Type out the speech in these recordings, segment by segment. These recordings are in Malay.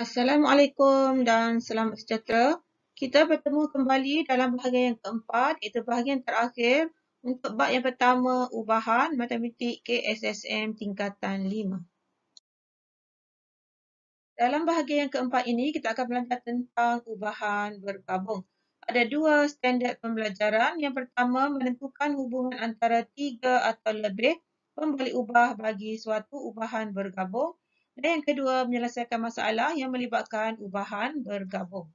Assalamualaikum dan selamat sejahtera. Kita bertemu kembali dalam bahagian yang keempat, iaitu bahagian terakhir untuk bab yang pertama, ubahan matematik KSSM tingkatan 5. Dalam bahagian yang keempat ini, kita akan belajar tentang ubahan bergabung. Ada dua standard pembelajaran. Yang pertama, menentukan hubungan antara tiga atau lebih pembalik ubah bagi suatu ubahan bergabung. Dan yang kedua, menyelesaikan masalah yang melibatkan ubahan bergabung.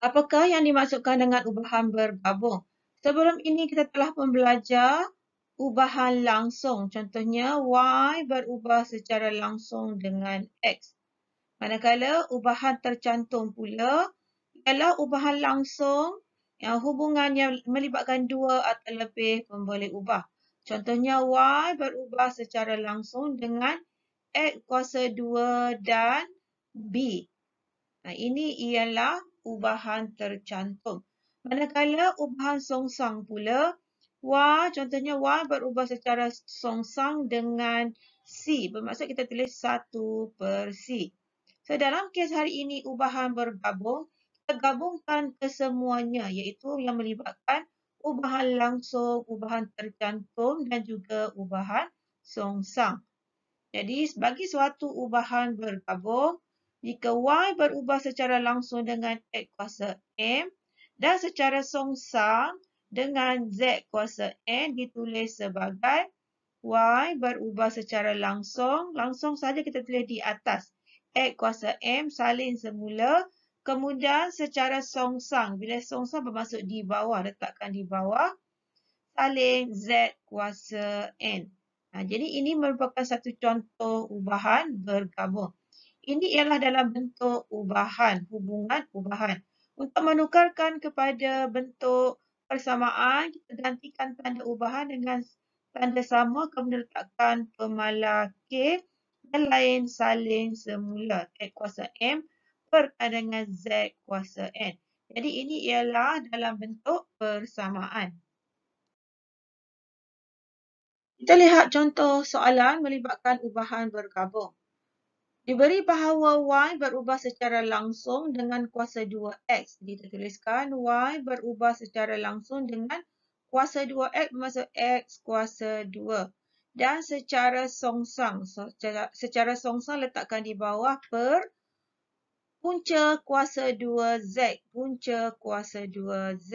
Apakah yang dimaksudkan dengan ubahan bergabung? Sebelum ini kita telah belajar ubahan langsung. Contohnya, Y berubah secara langsung dengan X. Manakala ubahan tercantum pula ialah ubahan langsung yang hubungannya melibatkan dua atau lebih pembalik ubah. Contohnya, Y berubah secara langsung dengan X kuasa 2 dan B. Ini ialah ubahan tercantum. Manakala ubahan songsang pula, contohnya Y berubah secara songsang dengan C. Bermaksud kita tulis 1/C. So, dalam kes hari ini ubahan bergabung, kita gabungkan kesemuanya iaitu yang melibatkan ubahan langsung, ubahan tercantum dan juga ubahan songsang. Jadi, bagi suatu ubahan bergabung, jika Y berubah secara langsung dengan X kuasa M dan secara songsang dengan Z kuasa N ditulis sebagai Y berubah secara langsung saja kita tulis di atas. X kuasa M salin semula, kemudian secara songsang. Bila songsang bermaksud di bawah, letakkan di bawah, salin Z kuasa N. Jadi ini merupakan satu contoh ubahan bergabung. Ini ialah dalam bentuk ubahan, hubungan ubahan. Untuk menukarkan kepada bentuk persamaan, kita gantikan tanda ubahan dengan tanda sama, kemudian letakkan pemala K dan lain salin semula. X kuasa M berkaitan dengan Z kuasa N. Jadi ini ialah dalam bentuk persamaan. Kita lihat contoh soalan melibatkan ubahan bergabung. Diberi bahawa Y berubah secara langsung dengan kuasa 2X. Kita tuliskan Y berubah secara langsung dengan kuasa 2X bermaksud X kuasa 2. Dan secara songsang. Secara songsang letakkan di bawah per punca kuasa 2Z. Punca kuasa 2Z.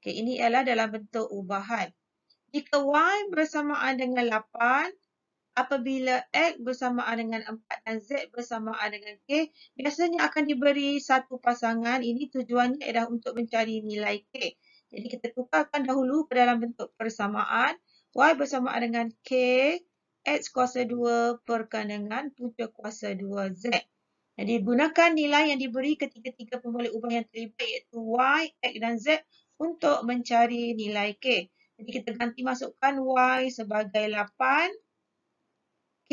Okay, ini ialah dalam bentuk ubahan. Jika Y bersamaan dengan 8, apabila X bersamaan dengan 4 dan Z bersamaan dengan K, biasanya akan diberi satu pasangan. Ini tujuannya adalah untuk mencari nilai K. Jadi kita tukarkan dahulu ke dalam bentuk persamaan. Y bersamaan dengan K, X kuasa 2 perkan dengan punca kuasa 2Z. Jadi gunakan nilai yang diberi ketiga-tiga pembalik ubah yang terlibat iaitu Y, X dan Z untuk mencari nilai K. Jadi kita ganti masukkan Y sebagai 8. K,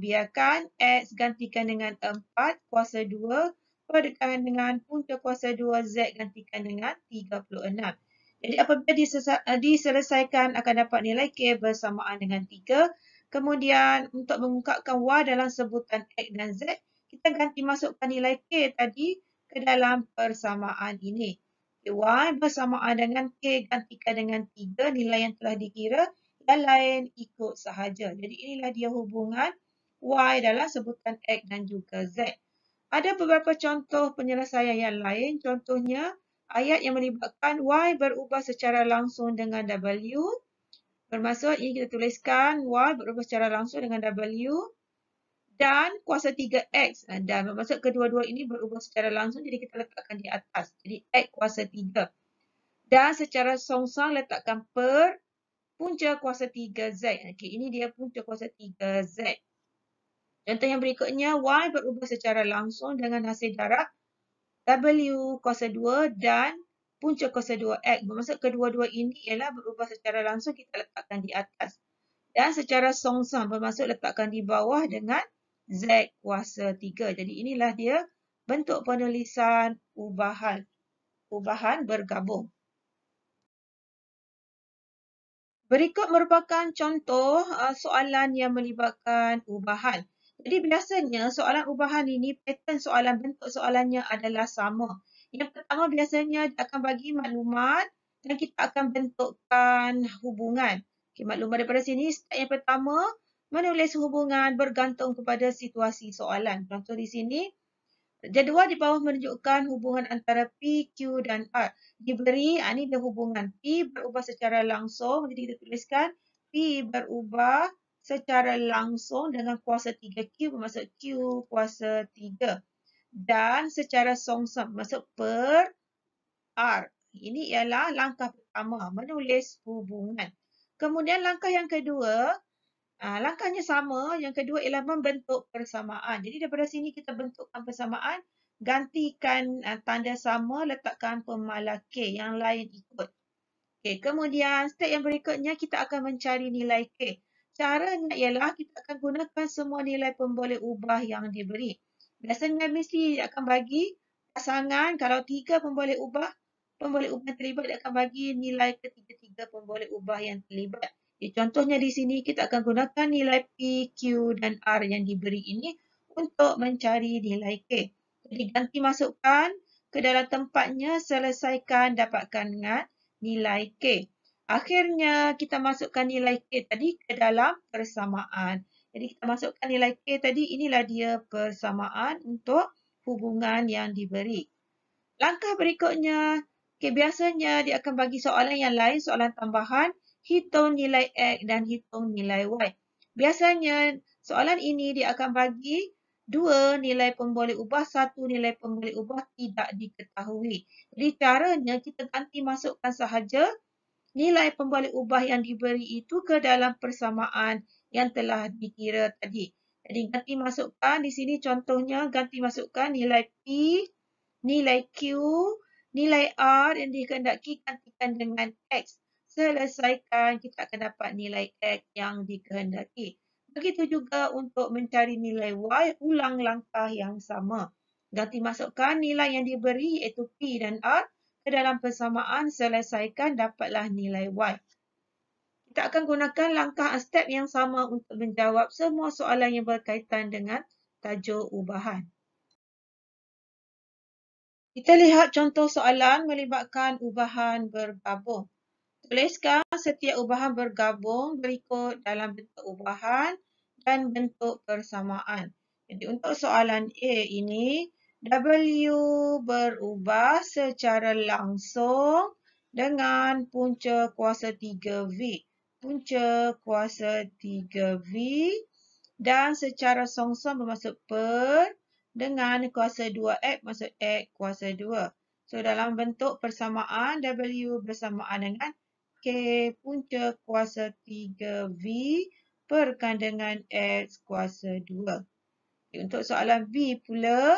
biarkan X gantikan dengan 4 kuasa 2 berdekatan dengan punca kuasa 2Z gantikan dengan 36. Jadi apabila diselesaikan akan dapat nilai K bersamaan dengan 3. Kemudian untuk mengungkapkan Y dalam sebutan X dan Z, kita ganti masukkan nilai K tadi ke dalam persamaan ini. Y bersamaan dengan K gantikan dengan 3, nilai yang telah dikira. Yang lain ikut sahaja. Jadi inilah dia hubungan Y dalam sebutan X dan juga Z. Ada beberapa contoh penyelesaian yang lain. Contohnya, ayat yang melibatkan Y berubah secara langsung dengan W. Bermaksud ini kita tuliskan Y berubah secara langsung dengan W. Dan kuasa 3X. Dan bermaksud kedua-dua ini berubah secara langsung. Jadi kita letakkan di atas. Jadi X kuasa 3. Dan secara songsang letakkan per punca kuasa 3Z. Okey, ini dia punca kuasa 3Z. Contoh yang berikutnya, Y berubah secara langsung dengan hasil darab W kuasa 2 dan punca kuasa 2X. Bermaksud kedua-dua ini ialah berubah secara langsung kita letakkan di atas. Dan secara songsang bermaksud letakkan di bawah dengan Z kuasa 3. Jadi inilah dia bentuk penulisan ubahan bergabung. Berikut merupakan contoh soalan yang melibatkan ubahan. Jadi biasanya soalan ubahan ini, pattern soalan, bentuk soalannya adalah sama. Yang pertama biasanya dia akan bagi maklumat dan kita akan bentukkan hubungan. Okay, maklumat daripada sini, step yang pertama, menulis hubungan bergantung kepada situasi soalan. Contoh di sini, jadual di bawah menunjukkan hubungan antara P, Q dan R. Diberi, ini dia hubungan. P berubah secara langsung. Jadi kita tuliskan P berubah secara langsung dengan kuasa 3Q bermaksud Q kuasa 3. Dan secara songsam bermaksud per R. Ini ialah langkah pertama, menulis hubungan. Kemudian langkah yang kedua, langkahnya sama. Yang kedua ialah membentuk persamaan. Jadi daripada sini kita bentukkan persamaan. Gantikan tanda sama, letakkan pemala K. Yang lain ikut. Okay, kemudian step yang berikutnya kita akan mencari nilai K. Caranya ialah kita akan gunakan semua nilai pemboleh ubah yang diberi. Biasanya mesti akan bagi pasangan. Kalau 3 pemboleh ubah yang terlibat dia akan bagi nilai ketiga-tiga pemboleh ubah yang terlibat. Contohnya di sini kita akan gunakan nilai P, Q dan R yang diberi ini untuk mencari nilai K. Jadi ganti masukkan ke dalam tempatnya, selesaikan dapatkan dengan nilai K. Akhirnya kita masukkan nilai K tadi ke dalam persamaan. Jadi kita masukkan nilai K tadi, inilah dia persamaan untuk hubungan yang diberi. Langkah berikutnya, biasanya dia akan bagi soalan yang lain, soalan tambahan, hitung nilai X dan hitung nilai Y. Biasanya soalan ini dia akan bagi 2 nilai pemboleh ubah, 1 nilai pemboleh ubah tidak diketahui. Jadi caranya kita ganti masukkan sahaja nilai pemboleh ubah yang diberi itu ke dalam persamaan yang telah dikira tadi. Jadi ganti masukkan di sini contohnya, ganti masukkan nilai P, nilai Q, nilai R yang dikehendaki gantikan dengan X. Selesaikan, kita akan dapat nilai X yang dikehendaki. Begitu juga untuk mencari nilai Y, ulang langkah yang sama. Ganti masukkan nilai yang diberi iaitu P dan R ke dalam persamaan, selesaikan, dapatlah nilai Y. Kita akan gunakan langkah step yang sama untuk menjawab semua soalan yang berkaitan dengan tajuk ubahan. Kita lihat contoh soalan melibatkan ubahan bergabung. Tuliskan setiap ubahan bergabung berikut dalam bentuk ubahan dan bentuk persamaan. Jadi untuk soalan A ini, W berubah secara langsung dengan punca kuasa 3V. Punca kuasa 3V dan secara songsam bermaksud per dengan kuasa 2X maksud X kuasa 2. So dalam bentuk persamaan, W bersamaan dengan K punca kuasa 3V perkan dengan X kuasa 2. Untuk soalan B pula,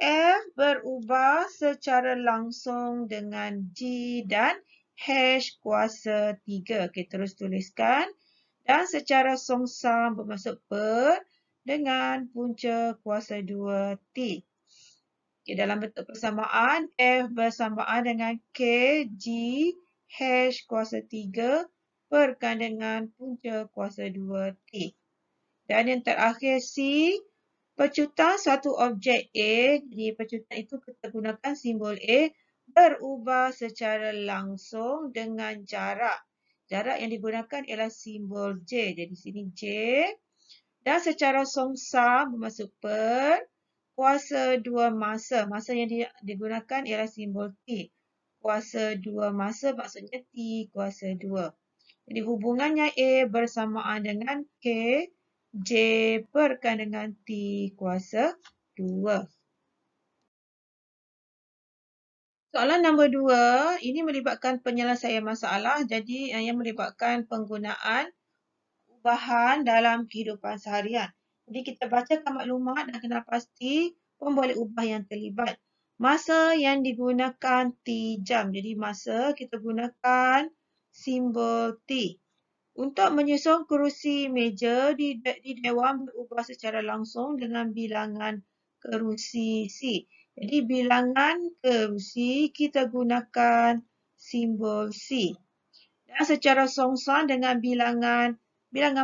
F berubah secara langsung dengan G dan H kuasa 3. Okay, terus tuliskan. Dan secara songsam bermaksud per dengan punca kuasa 2T. Okay, dalam bentuk persamaan, F bersamaan dengan K, G, H kuasa 3 perkan dengan punca kuasa 2T. Dan yang terakhir C, pecutan suatu objek A, jadi pecutan itu kita gunakan simbol A, berubah secara langsung dengan jarak. Jarak yang digunakan ialah simbol J. Jadi sini J. Dan secara songsam bermaksud per, kuasa 2 masa. Masa yang digunakan ialah simbol T. Kuasa 2 masa maksudnya T kuasa 2. Jadi hubungannya A bersamaan dengan K, J perkan dengan T kuasa 2. Soalan nombor 2, ini melibatkan penyelesaian masalah. Jadi yang melibatkan penggunaan ubahan dalam kehidupan seharian. Jadi kita bacakan maklumat dan kenal pasti pemboleh ubah yang terlibat. Masa yang digunakan T jam. Jadi masa kita gunakan simbol T. Untuk menyusun kerusi meja di dewan berubah secara langsung dengan bilangan kerusi C. Jadi bilangan kerusi kita gunakan simbol C. Dan secara songsan dengan bilangan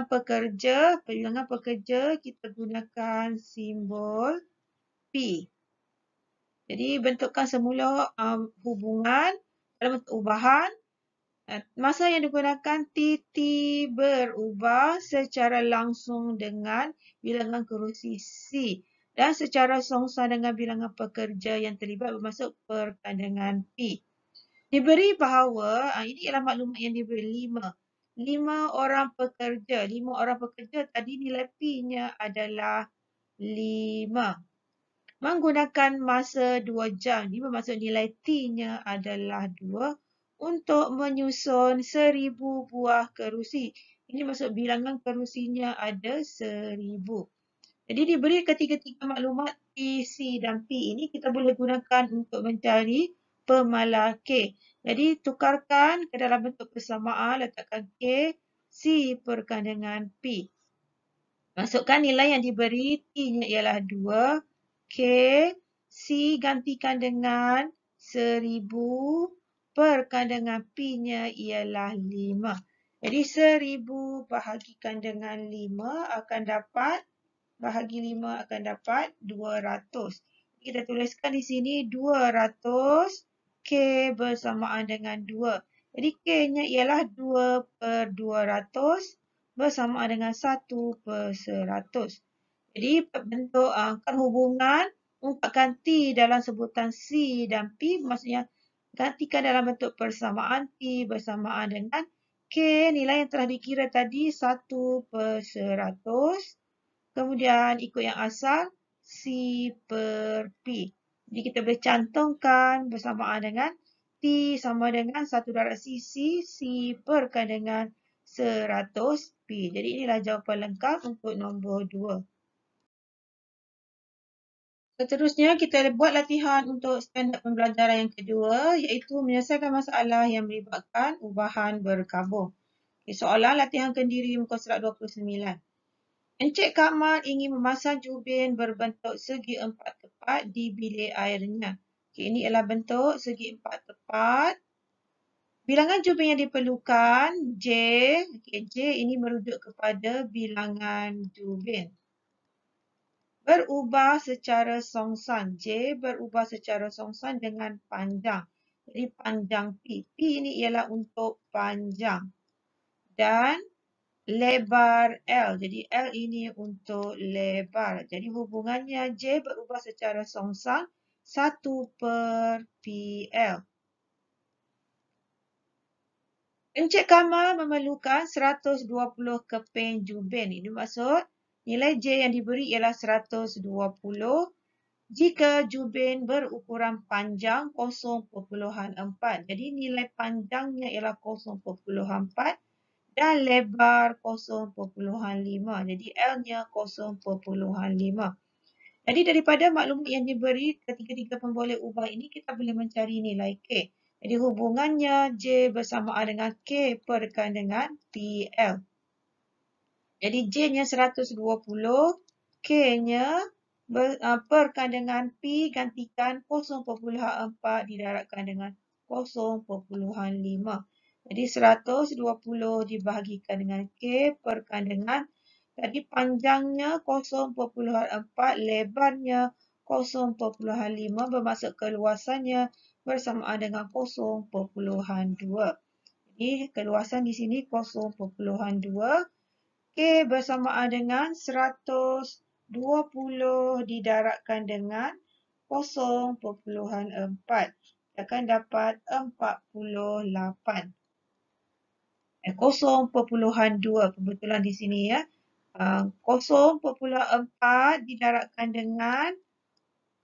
pekerja kita gunakan simbol P. Jadi bentukkan semula hubungan dalam bentuk ubahan. Masa yang digunakan TT berubah secara langsung dengan bilangan kerusi C dan secara songsan dengan bilangan pekerja yang terlibat bermaksud perkandungan P. Diberi bahawa, ini ialah maklumat yang diberi 5. 5 orang pekerja. 5 orang pekerja tadi nilai P-nya adalah 5. Menggunakan masa 2 jam. Ini bermaksud nilai T-nya adalah 2 untuk menyusun 1000 buah kerusi. Ini maksud bilangan kerusinya ada 1000. Jadi diberi ketiga-tiga maklumat T, C dan P ini kita boleh gunakan untuk mencari pemala K. Jadi tukarkan ke dalam bentuk persamaan, letakkan K, C perkandungan P. Masukkan nilai yang diberi, T-nya ialah 2, K, C gantikan dengan 1000, perkandungan P-nya ialah 5. Jadi 1000 bahagikan dengan 5 akan dapat, bahagi 5 akan dapat 200. Kita tuliskan di sini 200, K bersamaan dengan 2. Jadi K-nya ialah 2/200 bersamaan dengan 1/100. Jadi bentuk kan hubungan ungkapkan T dalam sebutan C dan P maksudnya gantikan dalam bentuk persamaan T bersamaan dengan K nilai yang telah dikira tadi 1/100. Kemudian ikut yang asal C per P. Jadi kita boleh cantumkan bersamaan dengan T sama dengan 1/sisi C perkandungan 100 P. Jadi inilah jawapan lengkap untuk nombor 2. Seterusnya kita buat latihan untuk standard pembelajaran yang kedua iaitu menyelesaikan masalah yang melibatkan ubahan berkabung. Soalan latihan kendiri muka surat 29. Encik Kamal ingin memasang jubin berbentuk segi empat tepat di bilik airnya. Ini ialah bentuk segi empat tepat. Bilangan jubin yang diperlukan J. J ini merujuk kepada bilangan jubin. Berubah secara songsan. J berubah secara songsan dengan panjang. Jadi panjang P. P ini ialah untuk panjang. Dan lebar L. Jadi L ini untuk lebar. Jadi hubungannya J berubah secara songsan 1/PL. Encik Kamal memerlukan 120 keping jubin. Ini maksud nilai J yang diberi ialah 120 jika jubin berukuran panjang 0.4. Jadi nilai panjangnya ialah 0.4 dan lebar 0.5. Jadi L-nya 0.5. Jadi daripada maklumat yang diberi ketiga-tiga pemboleh ubah ini, kita boleh mencari nilai K. Jadi hubungannya J bersamaan dengan K perkan dengan PL. Jadi J-nya 120, K-nya perkan dengan P gantikan 0.4 didarabkan dengan 0.5. Jadi 120 dibahagikan dengan K perkan dengan tadi panjangnya 0.4, lebarnya 0.5 bermaksud keluasannya bersamaan dengan 0.2. Jadi keluasan di sini 0.2. K bersamaan dengan 120 didarabkan dengan 0.4. Akan dapat 48. 0.2 kebetulan di sini ya. 0.4 didarabkan dengan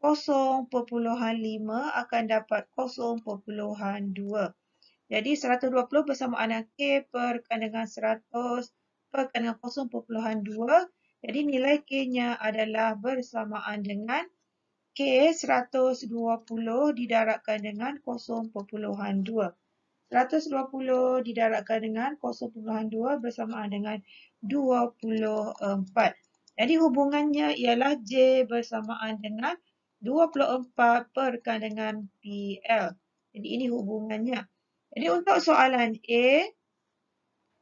0.5 akan dapat 0.2. Jadi 120 bersamaan dengan K perkan dengan 100 perkan dengan 0.2. Jadi nilai K-nya adalah bersamaan dengan K 120 didarabkan dengan 0.2. 120 didarabkan dengan 0.2 bersamaan dengan 24. Jadi hubungannya ialah J bersamaan dengan 24 perkan dengan PL. Jadi ini hubungannya. Jadi untuk soalan A,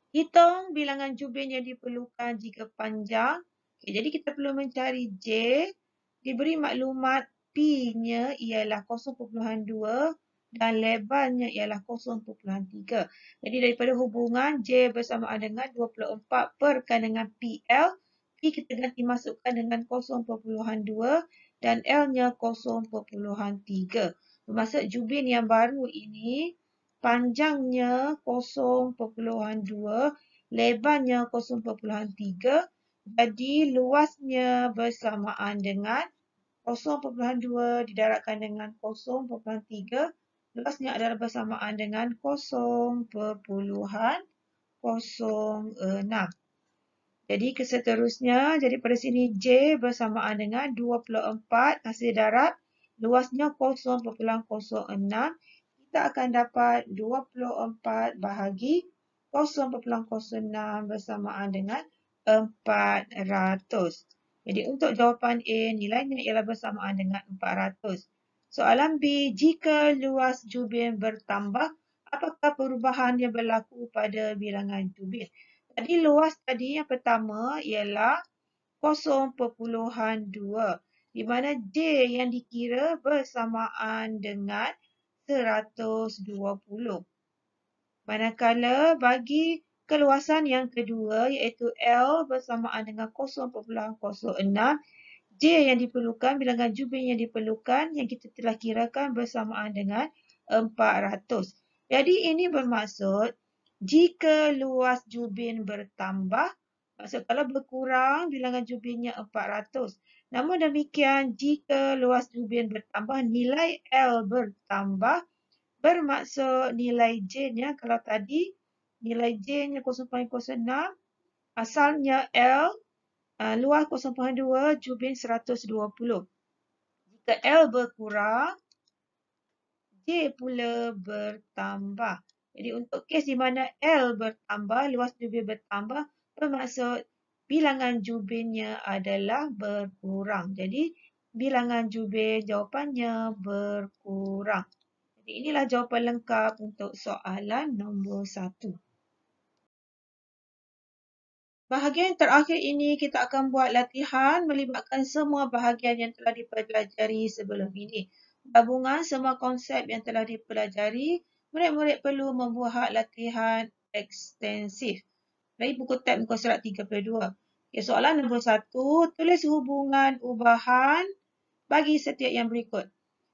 Hitung bilangan jubin yang diperlukan jika panjang. Okay, jadi kita perlu mencari J. Diberi maklumat P-nya ialah 0.2 dan lebarnya ialah 0.3. Jadi daripada hubungan J bersamaan dengan 24 per dengan PL, P kita ganti masukkan dengan 0.2 dan L-nya 0.3. Bermaksud jubin yang baru ini panjangnya 0.2, lebarnya 0.3, jadi luasnya bersamaan dengan 0.2 didarabkan dengan 0.3, luasnya adalah bersamaan dengan 0.06. Jadi seterusnya, jadi pada sini J bersamaan dengan 24 hasil darab, luasnya 0.06. Kita akan dapat 24 bahagi 0.06 bersamaan dengan 400. Jadi untuk jawapan A, nilainya ialah bersamaan dengan 400. Soalan B, jika luas jubin bertambah, apakah perubahan yang berlaku pada bilangan jubin? Jadi luas tadi yang pertama ialah 0.2, di mana J yang dikira bersamaan dengan 120. Manakala bagi keluasan yang kedua iaitu L bersamaan dengan 0.06, J yang diperlukan, bilangan jubin yang diperlukan yang kita telah kirakan bersamaan dengan 400. Jadi ini bermaksud jika luas jubin bertambah, maksud kalau berkurang bilangan jubinnya 400. Namun demikian jika luas jubin bertambah, nilai L bertambah, bermaksud nilai J-nya kalau tadi nilai J-nya 0.06, asalnya L, luas 0.2, jubin 120. Jika L berkurang, J pula bertambah. Jadi untuk kes di mana L bertambah, luas jubin bertambah, bermaksud bilangan jubinnya adalah berkurang. Jadi bilangan jubin jawapannya berkurang. Jadi inilah jawapan lengkap untuk soalan nombor 1. Bahagian terakhir ini kita akan buat latihan melibatkan semua bahagian yang telah dipelajari sebelum ini. Gabungan semua konsep yang telah dipelajari, murid-murid perlu membuat latihan ekstensif. Dari buku tab muka surat 32. Okay, soalan nombor 1, tulis hubungan ubahan bagi setiap yang berikut.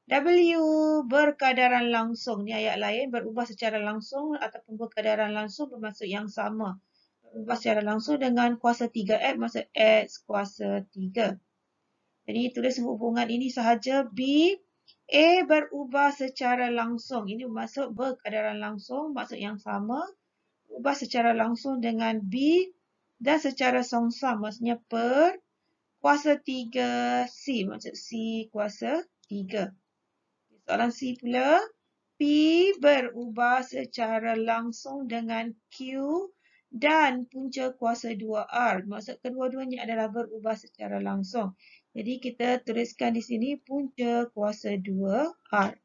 W berkadaran langsung. Ini ayat lain, berubah secara langsung ataupun berkadaran langsung bermaksud yang sama. Berubah secara langsung dengan kuasa 3X, maksud X kuasa 3. Jadi tulis hubungan ini sahaja. B, A berubah secara langsung. Ini bermaksud berkadaran langsung, maksud yang sama. Berubah secara langsung dengan B dan secara songsam, maksudnya per kuasa 3 C, maksud C kuasa 3. Soalan C pula, P berubah secara langsung dengan Q dan punca kuasa 2R. Maksud kedua-duanya adalah berubah secara langsung. Jadi kita tuliskan di sini punca kuasa 2R.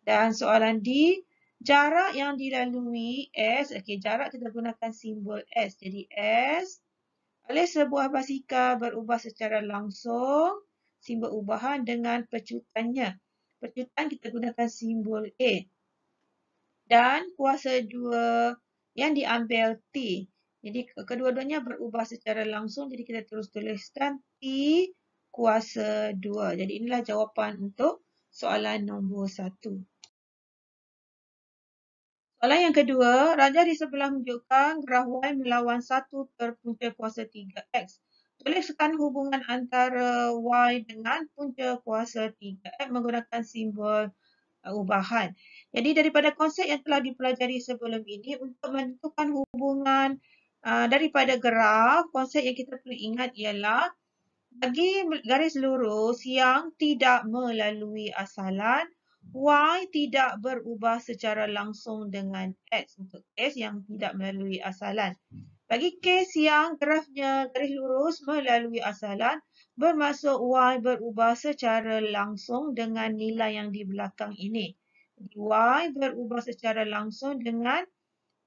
Dan soalan D, jarak yang dilalui S. Okey, jarak kita gunakan simbol S. Jadi S oleh sebuah basikal berubah secara langsung, simbol ubahan dengan pecutannya. Pecutan kita gunakan simbol A. Dan kuasa 2 yang diambil T. Jadi kedua-duanya berubah secara langsung. Jadi kita terus tuliskan T kuasa 2. Jadi inilah jawapan untuk soalan nombor 1. Soalan yang kedua, raja di sebelah menunjukkan graf Y melawan 1 punca kuasa 3X. Tuliskan hubungan antara Y dengan punca kuasa 3X menggunakan simbol ubahan. Jadi daripada konsep yang telah dipelajari sebelum ini, untuk menentukan hubungan daripada graf, konsep yang kita perlu ingat ialah bagi garis lurus yang tidak melalui asalan, Y tidak berubah secara langsung dengan X untuk kes yang tidak melalui asalan. Bagi kes yang grafnya garis lurus melalui asalan, bermaksud Y berubah secara langsung dengan nilai yang di belakang ini. Y berubah secara langsung dengan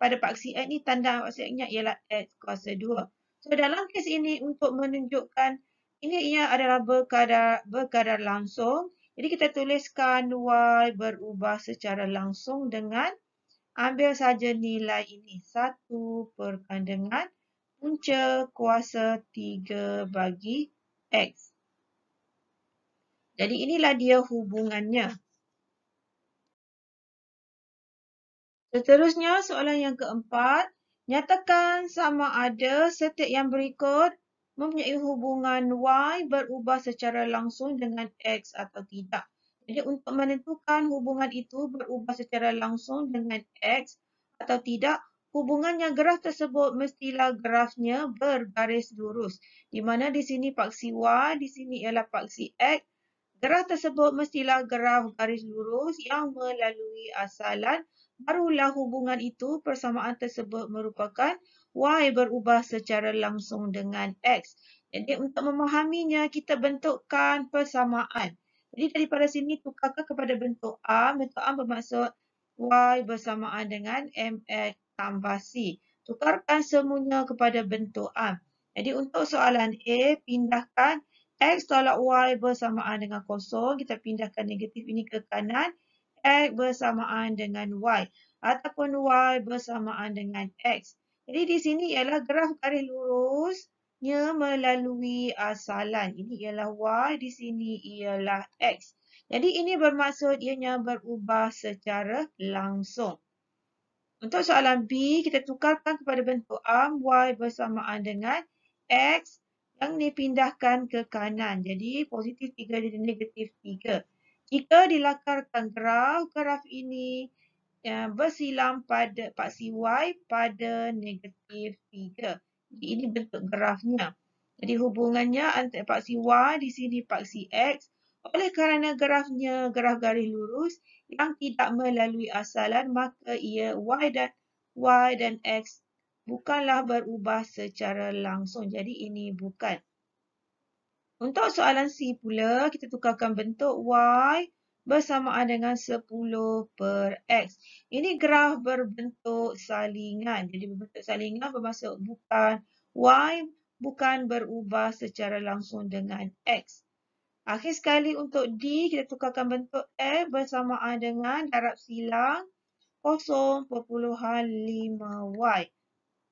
pada paksi X ni tanda paksi X-nya ialah X kuasa 2. So dalam kes ini untuk menunjukkan ini ia adalah berkadar langsung. Jadi kita tuliskan Y berubah secara langsung dengan ambil saja nilai ini. 1 dengan punca kuasa 3 bagi X. Jadi inilah dia hubungannya. Seterusnya soalan yang keempat. Nyatakan sama ada setiap yang berikut mempunyai hubungan Y berubah secara langsung dengan X atau tidak. Jadi untuk menentukan hubungan itu berubah secara langsung dengan X atau tidak, hubungannya graf tersebut mestilah grafnya bergaris lurus. Di mana di sini paksi Y, di sini ialah paksi X. Graf tersebut mestilah graf garis lurus yang melalui asalan. Barulah hubungan itu persamaan tersebut merupakan Y berubah secara langsung dengan X. Jadi untuk memahaminya kita bentukkan persamaan. Jadi daripada sini tukarkan kepada bentuk A. Bentuk A bermaksud Y bersamaan dengan MX tambah C. Tukarkan semuanya kepada bentuk A. Jadi untuk soalan A, pindahkan X tolak Y bersamaan dengan kosong. Kita pindahkan negatif ini ke kanan. X bersamaan dengan Y. Ataupun Y bersamaan dengan X. Jadi di sini ialah graf garis lurusnya melalui asalan. Ini ialah Y, di sini ialah X. Jadi ini bermaksud ianya berubah secara langsung. Untuk soalan B, kita tukarkan kepada bentuk A. Y bersamaan dengan X. Yang dipindahkan ke kanan. Jadi positif 3 jadi negatif 3. Jika dilakarkan graf ini bersilang pada paksi Y pada negatif 3. Jadi ini bentuk grafnya. Jadi hubungannya antara paksi Y di sini paksi X. Oleh kerana grafnya graf garis lurus yang tidak melalui asalan, maka ia Y dan X bukanlah berubah secara langsung. Jadi ini bukan. Untuk soalan C pula, kita tukarkan bentuk Y bersamaan dengan 10 per X. Ini graf berbentuk salingan. Jadi berbentuk salingan bermaksud Y bukan berubah secara langsung dengan X. Akhir sekali untuk D, kita tukarkan bentuk F bersamaan dengan darab silang 0.5Y.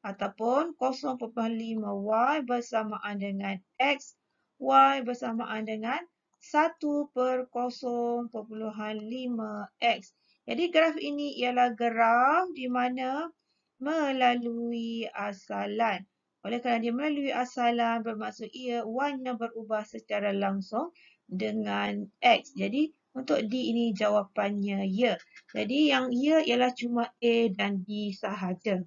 Ataupun 0.5Y bersamaan dengan X. Y bersamaan dengan 1 per 0.5X. Jadi graf ini ialah graf di mana melalui asalan. Oleh kerana dia melalui asalan bermaksud ia Y-nya berubah secara langsung dengan X. Jadi untuk D ini jawapannya ya. Jadi yang ya ialah cuma A dan D sahaja.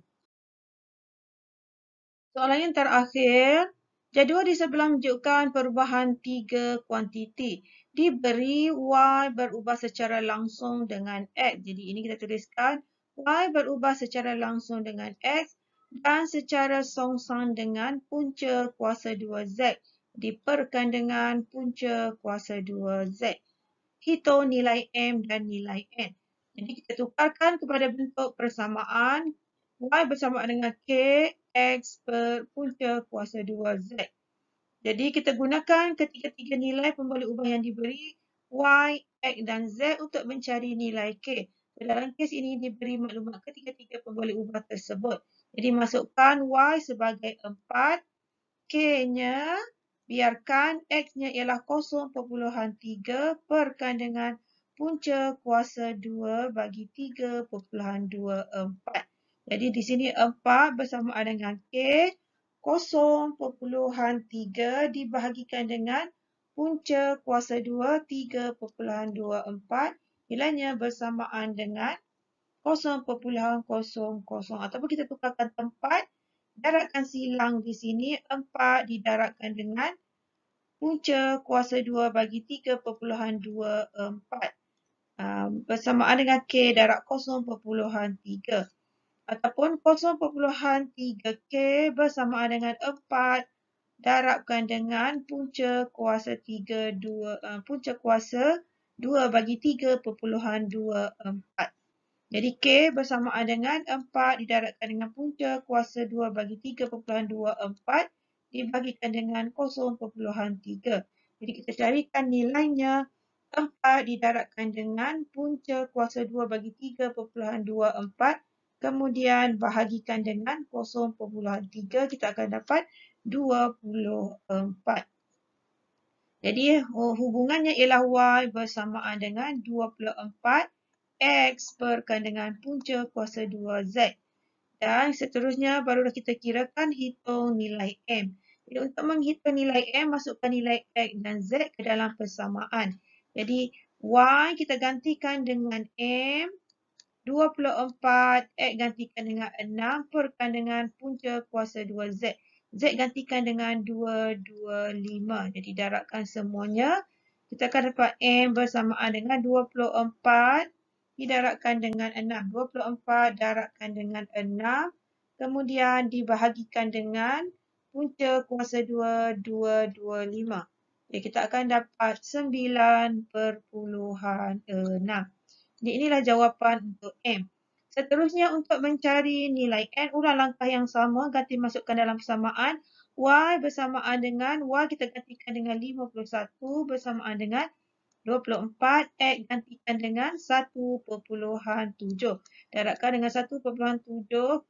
Soalan yang terakhir, jadual di sebelah menunjukkan perubahan 3 kuantiti. Diberi Y berubah secara langsung dengan X. Jadi ini kita tuliskan Y berubah secara langsung dengan X dan secara songsang dengan punca kuasa 2Z diperkan dengan punca kuasa 2Z. Hitung nilai M dan nilai N. Jadi kita tukarkan kepada bentuk persamaan. Y bersamaan dengan K X per punca kuasa 2Z. Jadi kita gunakan ketiga-tiga nilai pemboleh ubah yang diberi Y, X dan Z untuk mencari nilai K. Dalam kes ini diberi maklumat ketiga-tiga pemboleh ubah tersebut. Jadi masukkan Y sebagai 4. K-nya biarkan X-nya ialah 0.3 perkan dengan punca kuasa 2 bagi 3.24. Jadi di sini 4 bersamaan dengan K, 0.3 dibahagikan dengan punca kuasa 2, 3.24. Nilainya bersamaan dengan 0.00. Ataupun kita tukarkan tempat. Darabkan silang di sini. 4 didarabkan dengan punca kuasa 2 bagi 3.24. Bersamaan dengan K darab 0.3. Ataupun 0.3K bersamaan dengan 4 darabkan dengan punca kuasa 2 bagi 3.24. Jadi K bersamaan dengan 4 didarabkan dengan punca kuasa 2 bagi 3.24 dibagikan dengan 0.3. Jadi kita carikan nilainya 4 didarabkan dengan punca kuasa 2 bagi 3.24 kemudian bahagikan dengan 0.3 kita akan dapat 24. Jadi hubungannya ialah Y bersamaan dengan 24 X berkaitan dengan punca kuasa 2Z. Dan seterusnya barulah kita kirakan hitung nilai M. Jadi untuk menghitung nilai M, masukkan nilai X dan Z ke dalam persamaan. Jadi Y kita gantikan dengan M, 24, X gantikan dengan 6 perkan dengan punca kuasa 2Z. Z gantikan dengan 225. Jadi darabkan semuanya. Kita akan dapat M bersamaan dengan 24 didarabkan dengan 6. 24 darabkan dengan 6. Kemudian dibahagikan dengan punca kuasa 2, 225. Jadi kita akan dapat 9,6. Jadi inilah jawapan untuk M. Seterusnya untuk mencari nilai N, ulang langkah yang sama, ganti masukkan dalam persamaan. Y bersamaan dengan, Y kita gantikan dengan 51 bersamaan dengan 24, X gantikan dengan 1,7. Darabkan dengan 1,7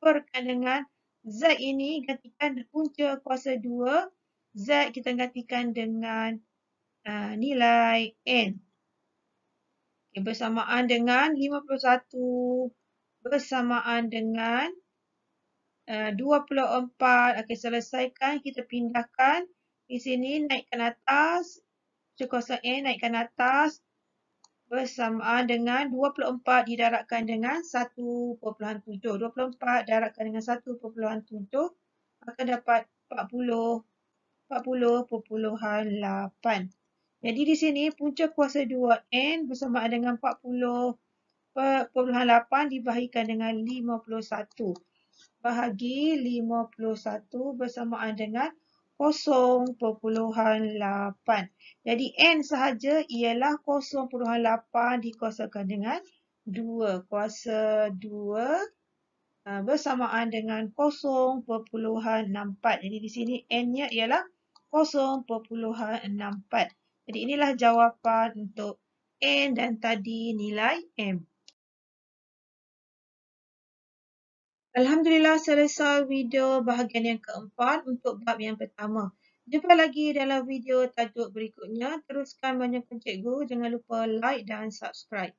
perkan dengan Z ini gantikan punca kuasa 2. Z kita gantikan dengan nilai N. Bersamaan dengan 51 bersamaan dengan 24. Okey, selesaikan. Kita pindahkan di sini, naikkan atas. Kuasa N naikkan atas. Bersamaan dengan 24 didarabkan dengan 1,7. 24 darabkan dengan 1,7 akan dapat 40,8. Jadi di sini punca kuasa 2N bersamaan dengan 40,8 dibahagikan dengan 51. Bahagi 51 bersamaan dengan 0,8. Jadi N sahaja ialah 0,8 dikuasakan dengan 2. Kuasa 2 bersamaan dengan 0,64. Jadi di sini N-nya ialah 0,64. Jadi inilah jawapan untuk N dan tadi nilai M. Alhamdulillah selesai video bahagian yang keempat untuk bab yang pertama. Jumpa lagi dalam video tajuk berikutnya. Teruskan menyokong cikgu. Jangan lupa like dan subscribe.